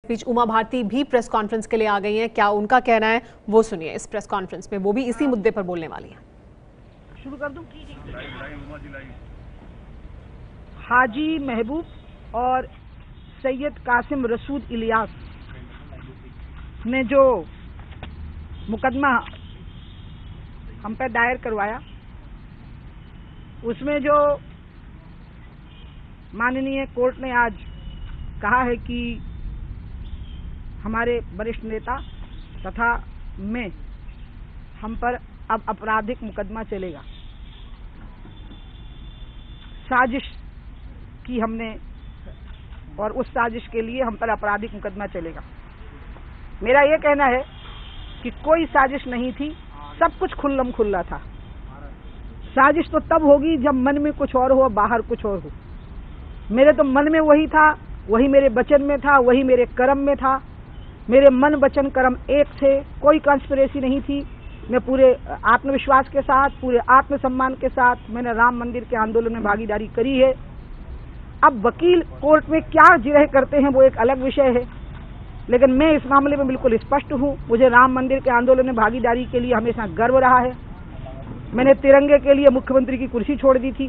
बीच उमा भारती भी press conference के लिए आ गई हैं। क्या उनका कहना है वो सुनिए इस प्रेस कॉन्फ्रेंस में। वो भी इसी मुद्दे पर बोलने वाली हैं। शुरू कर दूं? हाजी महबूब और सैयद कासिम रसूद इलियास ने जो मुकदमा हम पे दायर करवाया, उसमें जो माननीय कोर्ट ने आज कहा है कि हमारे वरिष्ठ नेता तथा मैं हम पर अब आपराधिक मुकदमा चलेगा। साजिश की हमने और उस साजिश के लिए हम पर आपराधिक मुकदमा चलेगा। मेरा ये कहना है कि कोई साजिश नहीं थी, सब कुछ खुल्लम खुल्ला था। साजिश तो तब होगी जब मन में कुछ और हो, बाहर कुछ और हो। मेरे तो मन में वही था, वही मेरे वचन में था, वही मेरे कर्म में था। मेरे मन वचन कर्म एक थे, कोई कॉन्स्पिरेसी नहीं थी। मैं पूरे आत्मविश्वास के साथ, पूरे आत्मसम्मान के साथ मैंने राम मंदिर के आंदोलन में भागीदारी करी है। अब वकील कोर्ट में क्या जिरह करते हैं वो एक अलग विषय है, लेकिन मैं इस मामले में बिल्कुल स्पष्ट हूँ। मुझे राम मंदिर के आंदोलन में भागीदारी के लिए हमेशा गर्व रहा है। मैंने तिरंगे के लिए मुख्यमंत्री की कुर्सी छोड़ दी थी।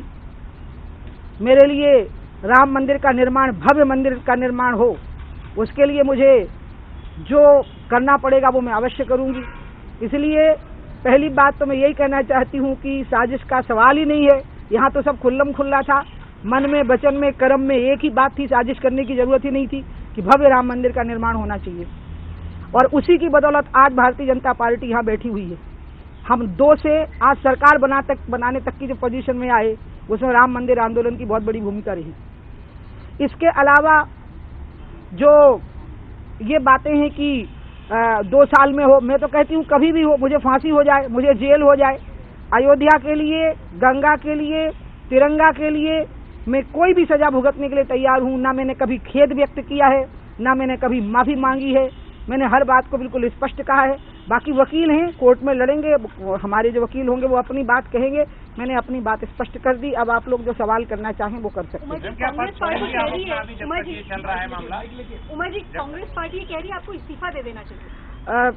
मेरे लिए राम मंदिर का निर्माण, भव्य मंदिर का निर्माण हो, उसके लिए मुझे जो करना पड़ेगा वो मैं अवश्य करूंगी। इसलिए पहली बात तो मैं यही कहना चाहती हूँ कि साजिश का सवाल ही नहीं है। यहाँ तो सब खुल्लम खुल्ला था। मन में, वचन में, कर्म में एक ही बात थी, साजिश करने की जरूरत ही नहीं थी कि भव्य राम मंदिर का निर्माण होना चाहिए। और उसी की बदौलत आज भारतीय जनता पार्टी यहाँ बैठी हुई है। हम 2 से आज सरकार बनाने तक की जो पोजीशन में आए, उसमें राम मंदिर आंदोलन की बहुत बड़ी भूमिका रही। इसके अलावा जो ये बातें हैं कि 2 साल में हो, मैं तो कहती हूँ कभी भी हो, मुझे फांसी हो जाए, मुझे जेल हो जाए, अयोध्या के लिए, गंगा के लिए, तिरंगा के लिए मैं कोई भी सजा भुगतने के लिए तैयार हूँ। ना मैंने कभी खेद व्यक्त किया है, ना मैंने कभी माफी मांगी है। मैंने हर बात को बिल्कुल स्पष्ट कहा है। बाकी वकील हैं, कोर्ट में लड़ेंगे, हमारे जो वकील होंगे वो अपनी बात कहेंगे। मैंने अपनी बात स्पष्ट कर दी। अब आप लोग जो सवाल करना चाहें वो कर सकते हैं। कांग्रेस पार्टी कह रही है, कांग्रेस पार्टी कह रही है आपको इस्तीफा दे देना चाहिए।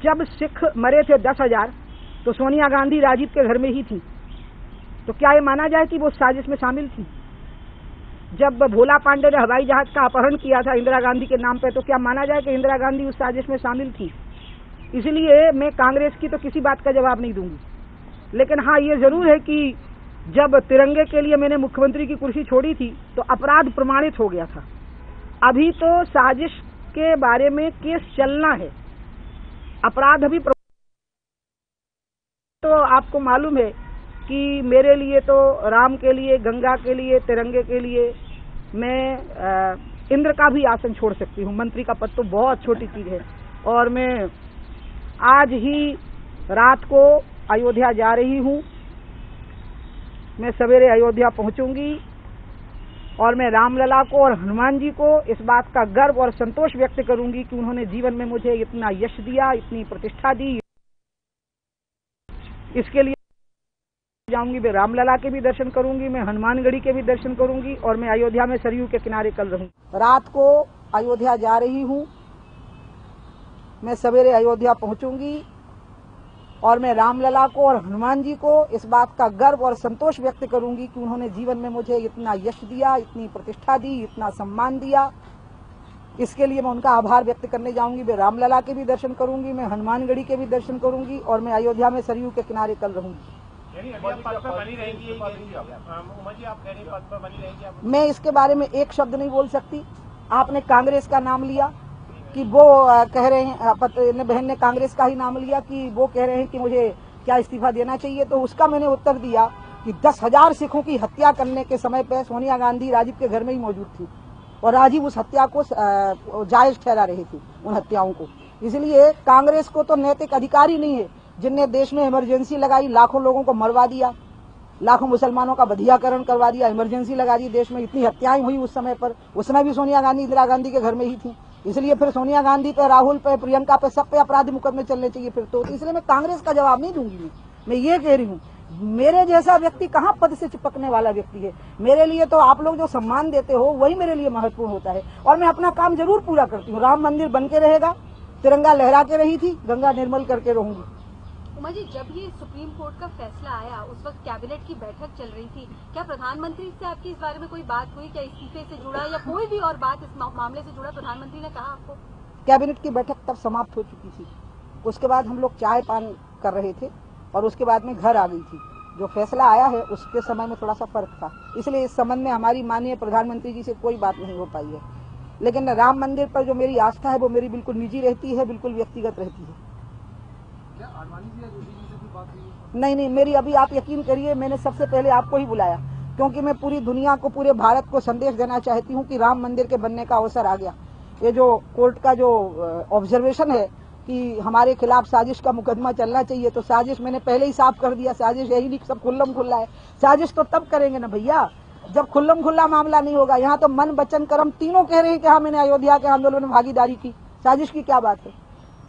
जब सिख मरे थे 10,000 तो सोनिया गांधी राजीव के घर में ही थी, तो क्या ये माना जाए कि वो साजिश में शामिल थी? जब भोला पांडे ने हवाई जहाज का अपहरण किया था इंदिरा गांधी के नाम पे, तो क्या माना जाए कि इंदिरा गांधी उस साजिश में शामिल थी? इसलिए मैं कांग्रेस की तो किसी बात का जवाब नहीं दूंगी, लेकिन हाँ ये जरूर है कि जब तिरंगे के लिए मैंने मुख्यमंत्री की कुर्सी छोड़ी थी तो अपराध प्रमाणित हो गया था। अभी तो साजिश के बारे में केस चलना है, अपराध अभी तो आपको मालूम है कि मेरे लिए तो राम के लिए, गंगा के लिए, तिरंगे के लिए मैं इंद्र का भी आसन छोड़ सकती हूँ। मंत्री का पद तो बहुत छोटी चीज है। और मैं आज ही रात को अयोध्या जा रही हूँ। मैं सवेरे अयोध्या पहुंचूंगी और मैं रामलला को और हनुमान जी को इस बात का गर्व और संतोष व्यक्त करूंगी कि उन्होंने जीवन में मुझे इतना यश दिया, इतनी प्रतिष्ठा दी। इसके लिए जाऊंगी, मैं रामलला के भी दर्शन करूंगी, मैं हनुमानगढ़ी के भी दर्शन करूंगी और मैं अयोध्या में सरयू के किनारे कल रहूंगी। रात को अयोध्या जा रही हूं, मैं सवेरे अयोध्या पहुंचूंगी और मैं रामलला को और हनुमान जी को इस बात का गर्व और संतोष व्यक्त करूंगी कि उन्होंने जीवन में मुझे इतना यश दिया, इतनी प्रतिष्ठा दी, इतना सम्मान दिया। इसके लिए मैं उनका आभार व्यक्त करने जाऊंगी। मैं रामलला के भी दर्शन करूंगी, मैं हनुमानगढ़ी के भी दर्शन करूंगी और मैं अयोध्या में सरयू के किनारे कल रहूंगी। मैं इसके बारे में एक शब्द नहीं बोल सकती। आपने कांग्रेस का नाम लिया कि वो कह रहे हैं, बहन ने कांग्रेस का ही नाम लिया कि वो कह रहे हैं कि मुझे क्या इस्तीफा देना चाहिए, तो उसका मैंने उत्तर दिया कि 10,000 सिखों की हत्या करने के समय पे सोनिया गांधी राजीव के घर में ही मौजूद थी और राजीव उस हत्या को जायज ठहरा रहे थे, उन हत्याओं को। इसलिए कांग्रेस को तो नैतिक अधिकार ही नहीं है, जिनने देश में इमरजेंसी लगाई, लाखों लोगों को मरवा दिया, लाखों मुसलमानों का बधियाकरण करवा दिया, इमरजेंसी लगा दी, देश में इतनी हत्याएं हुई उस समय पर। उस समय भी सोनिया गांधी इंदिरा गांधी के घर में ही थी। इसलिए फिर सोनिया गांधी पे, राहुल पे, प्रियंका पे, सब पे अपराधी मुकदमे चलने चाहिए फिर तो। इसलिए मैं कांग्रेस का जवाब नहीं दूंगी। मैं ये कह रही हूँ मेरे जैसा व्यक्ति कहाँ पद से चिपकने वाला व्यक्ति है। मेरे लिए तो आप लोग जो सम्मान देते हो वही मेरे लिए महत्वपूर्ण होता है और मैं अपना काम जरूर पूरा करती हूँ। राम मंदिर बन के रहेगा, तिरंगा लहरा के रही थी, गंगा निर्मल करके रहूंगी। उमा जी, जब ये सुप्रीम कोर्ट का फैसला आया उस वक्त कैबिनेट की बैठक चल रही थी, क्या प्रधानमंत्री से आपकी इस बारे में कोई बात हुई? क्या इस्तीफे से जुड़ा या कोई भी और बात इस मामले से जुड़ा प्रधानमंत्री ने कहा आपको? कैबिनेट की बैठक तब समाप्त हो चुकी थी। उसके बाद हम लोग चाय पान कर रहे थे और उसके बाद में घर आ गई थी। जो फैसला आया है उसके समय में थोड़ा सा फर्क था, इसलिए इस संबंध में हमारी माननीय प्रधानमंत्री जी से कोई बात नहीं हो पाई है। लेकिन राम मंदिर पर जो मेरी आस्था है वो मेरी बिल्कुल निजी रहती है, बिल्कुल व्यक्तिगत रहती है। क्या आडवाणी जी या जोशी जी से कोई बात हुई? नहीं, मेरी अभी आप यकीन करिए, मैंने सबसे पहले आपको ही बुलाया क्योंकि मैं पूरी दुनिया को, पूरे भारत को संदेश देना चाहती हूँ कि राम मंदिर के बनने का अवसर आ गया। ये जो कोर्ट का जो ऑब्जर्वेशन है कि हमारे खिलाफ साजिश का मुकदमा चलना चाहिए, तो साजिश मैंने पहले ही साफ कर दिया। साजिश यही नहीं, सब खुल्लम खुल्ला है। साजिश तो तब करेंगे ना भैया जब खुल्लम खुल्ला मामला नहीं होगा। यहाँ तो मन वचन कर्म तीनों कह रहे हैं कि हाँ मैंने अयोध्या के आंदोलन में भागीदारी की। साजिश की क्या बात है?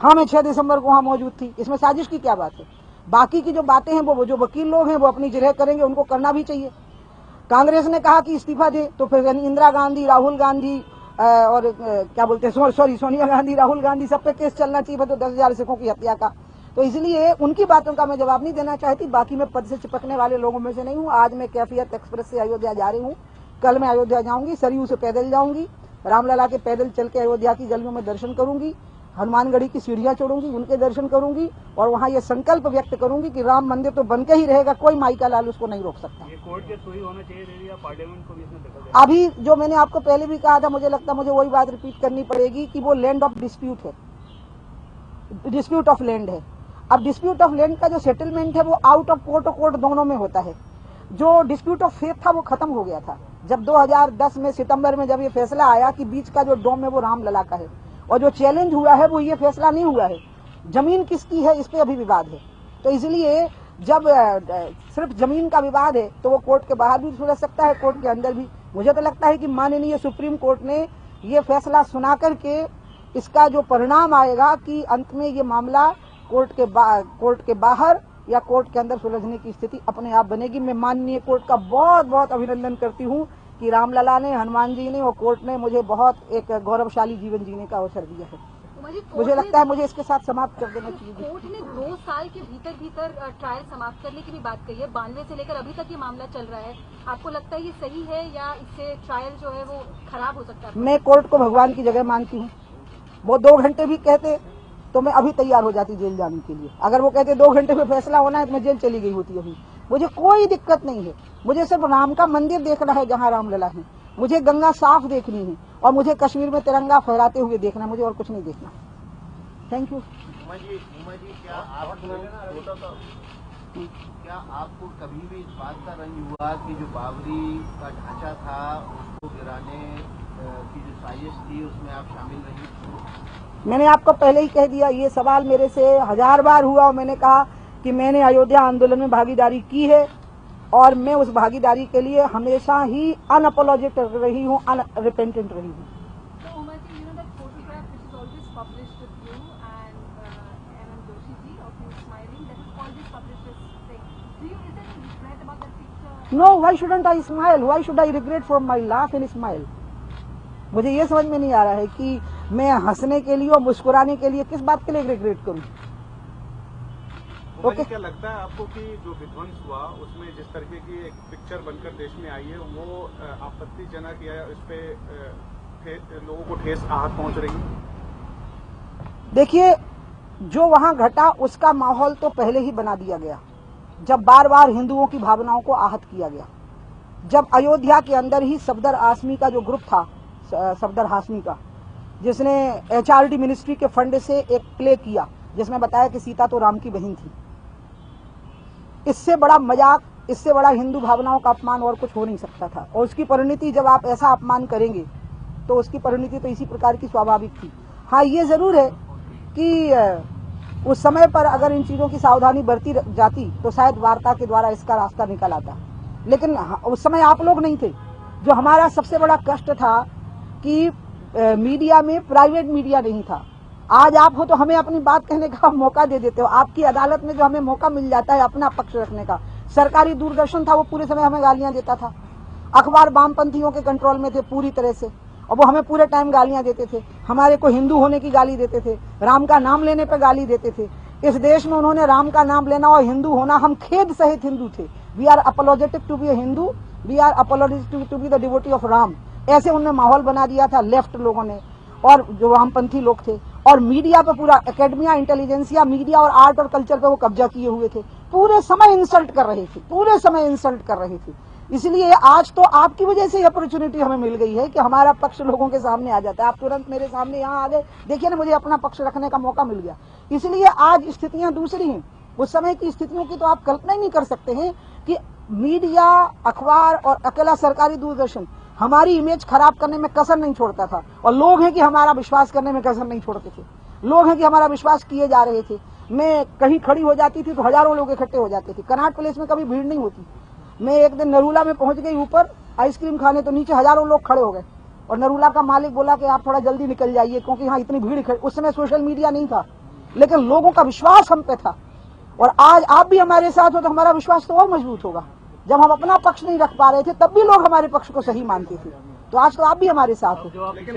हाँ, मैं 6 दिसंबर को वहाँ मौजूद थी, इसमें साजिश की क्या बात है? बाकी की जो बातें हैं वो जो वकील लोग हैं वो अपनी जगह करेंगे, उनको करना भी चाहिए। कांग्रेस ने कहा कि इस्तीफा दे, तो फिर इंदिरा गांधी, राहुल गांधी और क्या बोलते हैं, सॉरी सोनिया गांधी, राहुल गांधी, सब पे केस चलना चाहिए। तो 10,000 सिखों की हत्या का, तो इसलिए उनकी बातों का मैं जवाब नहीं देना चाहती। बाकी मैं पद से चिपकने वाले लोगों में से नहीं हूँ। आज मैं कैफियत एक्सप्रेस से अयोध्या जा रही हूँ, कल मैं अयोध्या जाऊंगी, सरयू से पैदल जाऊंगी, रामलला के पैदल चल के अयोध्या की गलियों में दर्शन करूंगी, हनुमानगढ़ी की सीढ़ियां चढ़ूंगी, उनके दर्शन करूंगी और वहां ये संकल्प व्यक्त करूंगी कि राम मंदिर तो बनके ही रहेगा, कोई माई का लाल उसको नहीं रोक सकता। ये कोर्ट के थ्रू ही होना चाहिए या पार्लियामेंट को भी इसमें देखा जाए? अभी जो मैंने आपको पहले भी कहा था, मुझे लगता है मुझे वही बात रिपीट करनी पड़ेगी कि वो लैंड ऑफ डिस्प्यूट है, डिस्प्यूट ऑफ लैंड है। अब डिस्प्यूट ऑफ लैंड का जो सेटलमेंट है वो आउट ऑफ कोर्ट और कोर्ट दोनों में होता है। जो डिस्प्यूट ऑफ फेथ था वो खत्म हो गया था जब 2010 में सितंबर में जब ये फैसला आया कि बीच का जो डोम है वो रामलला का है, और जो चैलेंज हुआ है वो ये फैसला नहीं हुआ है। जमीन किसकी है इस पे अभी विवाद है। तो इसलिए जब सिर्फ जमीन का विवाद है तो वो कोर्ट के बाहर भी सुलझ सकता है, कोर्ट के अंदर भी। मुझे तो लगता है कि माननीय सुप्रीम कोर्ट ने ये फैसला सुना करके इसका जो परिणाम आएगा कि अंत में ये मामला कोर्ट के बाहर या कोर्ट के अंदर सुलझने की स्थिति अपने आप बनेगी। मैं माननीय कोर्ट का बहुत बहुत अभिनंदन करती हूँ कि रामलला ने, हनुमान जी ने और कोर्ट ने मुझे बहुत एक गौरवशाली जीवन जीने का अवसर दिया है। मुझे लगता है मुझे इसके साथ समाप्त कर देना चाहिए। कोर्ट ने 2 साल के भीतर ट्रायल समाप्त करने की भी बात कही है। 92 से लेकर अभी तक ये मामला चल रहा है। आपको लगता है ये सही है या इससे ट्रायल जो है वो खराब हो सकता है? मैं कोर्ट को भगवान की जगह मानती हूँ। वो 2 घंटे भी कहते तो मैं अभी तैयार हो जाती जेल जाने के लिए। अगर वो कहते 2 घंटे में फैसला होना है तो मैं जेल चली गई होती अभी। मुझे कोई दिक्कत नहीं है। मुझे सिर्फ राम का मंदिर देखना है जहाँ रामलला है, मुझे गंगा साफ देखनी है और मुझे कश्मीर में तिरंगा फहराते हुए देखना है, मुझे और कुछ नहीं देखना। Thank you. उमा जी, क्या आपको कभी भी इस बात का रंज हुआ कि जो बाबरी का ढांचा था उसको गिराने की जो साजिश थी उसमें आप शामिल रही? मैंने आपको पहले ही कह दिया, ये सवाल मेरे से 1000 बार हुआ और मैंने कहा कि मैंने अयोध्या आंदोलन में भागीदारी की है और मैं उस भागीदारी के लिए हमेशा ही अनअपोलोजेटिक रही हूँ, अनरिपेंटेंट रही हूँ। No, why shouldn't I smile? Why should I regret for my laugh and smile? मुझे ये समझ में नहीं आ रहा है कि मैं हंसने के लिए और मुस्कुराने के लिए किस बात के लिए रिग्रेट करूं। ओके, क्या लगता है आपको कि जो विध्वंस हुआ उसमें जिस तरीके की एक पिक्चर बनकर देश में आई है वो आपत्तिजनक या इस पे लोगों को ठेस आहत पहुंच रही है? देखिए, जो वहां घटा उसका माहौल तो पहले ही बना दिया गया जब बार बार हिंदुओं की भावनाओं को आहत किया गया। जब अयोध्या के अंदर ही सफदर आसमी का जो ग्रुप था, सफदर हाशमी का, जिसने HRD मिनिस्ट्री के फंड से एक प्ले किया जिसमें बताया कि सीता तो राम की बहन थी। इससे बड़ा मजाक, इससे बड़ा हिंदू भावनाओं का अपमान और कुछ हो नहीं सकता था। और उसकी परिणति जब आप ऐसा अपमान करेंगे तो उसकी परिणति तो इसी प्रकार की स्वाभाविक थी। हाँ, ये जरूर है कि उस समय पर अगर इन चीजों की सावधानी बरती जाती तो शायद वार्ता के द्वारा इसका रास्ता निकल आता, लेकिन उस समय आप लोग नहीं थे। जो हमारा सबसे बड़ा कष्ट था कि मीडिया में प्राइवेट मीडिया नहीं था। आज आप हो तो हमें अपनी बात कहने का मौका दे देते हो। आपकी अदालत में जो हमें मौका मिल जाता है अपना पक्ष रखने का, सरकारी दूरदर्शन था वो पूरे समय हमें गालियां देता था, अखबार वामपंथियों के कंट्रोल में थे पूरी तरह से और वो हमें पूरे टाइम गालियां देते थे, हमारे को हिंदू होने की गाली देते थे, राम का नाम लेने पे गाली देते थे। इस देश में उन्होंने राम का नाम लेना और हिंदू होना, हम खेद सहित हिंदू थे। We are apologetic to be a Hindu, we are apologetic to be the devotee of Ram. ऐसे उन्होंने माहौल बना दिया था लेफ्ट लोगों ने और जो वामपंथी लोग थे, और मीडिया पे पूरा एकेडमिया, इंटेलिजेंसिया, मीडिया और आर्ट और कल्चर पे वो कब्जा किए हुए थे। पूरे समय इंसल्ट कर रहे थे, पूरे समय इंसल्ट कर रहे थे। इसलिए आज तो आपकी वजह से अपॉर्चुनिटी हमें मिल गई है कि हमारा पक्ष लोगों के सामने आ जाता है। आप तुरंत मेरे सामने यहाँ आ गए, देखिए ना, मुझे अपना पक्ष रखने का मौका मिल गया। इसलिए आज स्थितियां दूसरी हैं। उस समय की स्थितियों की तो आप कल्पना ही नहीं कर सकते हैं कि मीडिया, अखबार और अकेला सरकारी दूरदर्शन हमारी इमेज खराब करने में कसर नहीं छोड़ता था, और लोग हैं कि हमारा विश्वास करने में कसर नहीं छोड़ते थे। लोग हैं कि हमारा विश्वास किए जा रहे थे। मैं कहीं खड़ी हो जाती थी तो हजारों लोग इकट्ठे हो जाते थे। कनॉट प्लेस में कभी भीड़ नहीं होती। मैं एक दिन नरूला में पहुंच गई ऊपर आइसक्रीम खाने, तो नीचे हजारों लोग खड़े हो गए और नरूला का मालिक बोला कि आप थोड़ा जल्दी निकल जाइए क्योंकि यहाँ इतनी भीड़। उस समय सोशल मीडिया नहीं था, लेकिन लोगों का विश्वास हम पे था। और आज आप भी हमारे साथ हो तो हमारा विश्वास तो और मजबूत होगा। जब हम अपना पक्ष नहीं रख पा रहे थे तब भी लोग हमारे पक्ष को सही मानते थे, तो आज तो आप भी हमारे साथ हो। बाबरी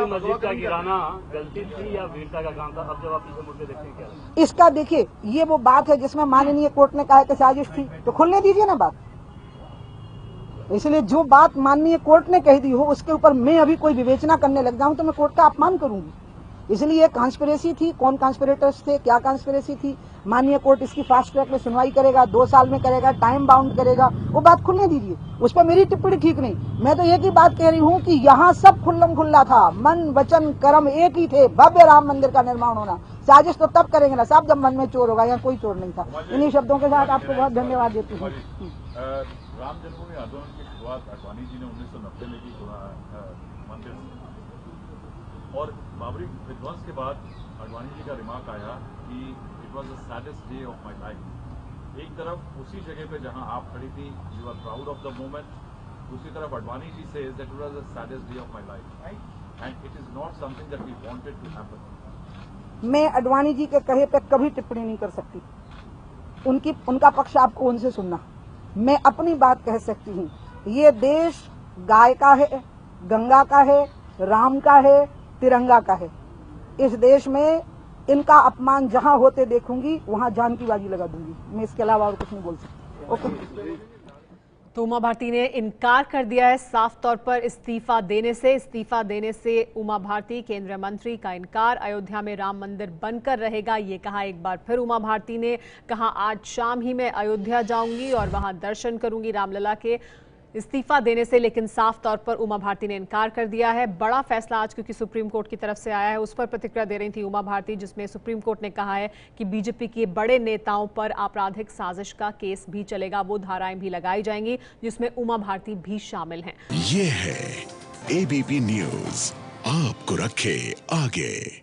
मस्जिद का गिराना गलती थी या वीरता का काम था? अब जब आप पीछे मुड़ के देखते हैं क्या इसका, देखिए ये वो बात है जिसमें माननीय कोर्ट ने कहा कि साजिश थी, तो खुलने दीजिए ना बात। इसलिए जो बात माननीय कोर्ट ने कह दी हो उसके ऊपर मैं अभी कोई विवेचना करने लग जाऊं तो मैं कोर्ट का अपमान करूंगी। इसलिए कॉन्स्पिरेसी थी, कौन कॉन्स्पिरेटर्स थे, क्या कॉन्स्पिरेसी थी, माननीय कोर्ट इसकी फास्ट ट्रैक में सुनवाई करेगा, 2 साल में करेगा, टाइम बाउंड करेगा, वो बात खुलने दीजिए। उस पर मेरी टिप्पणी ठीक नहीं। मैं तो एक ही बात कह रही हूँ कि यहाँ सब खुल्लम खुल्ला था, मन वचन कर्म एक ही थे, भव्य राम मंदिर का निर्माण होना। साजिश तो तब करेंगे ना साहब जब मन में चोर होगा, यहाँ कोई चोर नहीं था। इन्हीं शब्दों के साथ आपको बहुत धन्यवाद देती हूँ। राम जन्मभूमि आंदोलन की शुरुआत अडवाणी जी ने 1990 में की मंदिर से, और बाबरी विध्वंस के बाद अडवाणी जी का रिमार्क आया कि it was the saddest day of my life. एक तरफ उसी जगह पे जहां आप खड़ी थी, you are proud of the moment, दूसरी तरफ Advani ji says that it was the saddest day of my life and it is not something that we wanted to happen. मैं अडवाणी जी के कहे पे कभी टिप्पणी नहीं कर सकती। उनका पक्ष आपको उनसे सुनना। मैं अपनी बात कह सकती हूँ। ये देश गाय का है, गंगा का है, राम का है, तिरंगा का है। इस देश में इनका अपमान जहां होते देखूंगी वहां जान की बाजी लगा दूंगी। मैं इसके अलावा और कुछ नहीं बोल सकती। ओके। तो उमा भारती ने इनकार कर दिया है साफ तौर पर इस्तीफा देने से उमा भारती। केंद्रीय मंत्री का इनकार, अयोध्या में राम मंदिर बनकर रहेगा, ये कहा एक बार फिर उमा भारती ने। कहा आज शाम ही मैं अयोध्या जाऊंगी और वहां दर्शन करूंगी रामलला के। इस्तीफा देने से लेकिन साफ तौर पर उमा भारती ने इनकार कर दिया है। बड़ा फैसला आज क्योंकि सुप्रीम कोर्ट की तरफ से आया है, उस पर प्रतिक्रिया दे रही थी उमा भारती, जिसमें सुप्रीम कोर्ट ने कहा है कि बीजेपी के बड़े नेताओं पर आपराधिक साजिश का केस भी चलेगा, वो धाराएं भी लगाई जाएंगी जिसमें उमा भारती भी शामिल हैं। ये है एबीपी न्यूज़, आपको रखे आगे।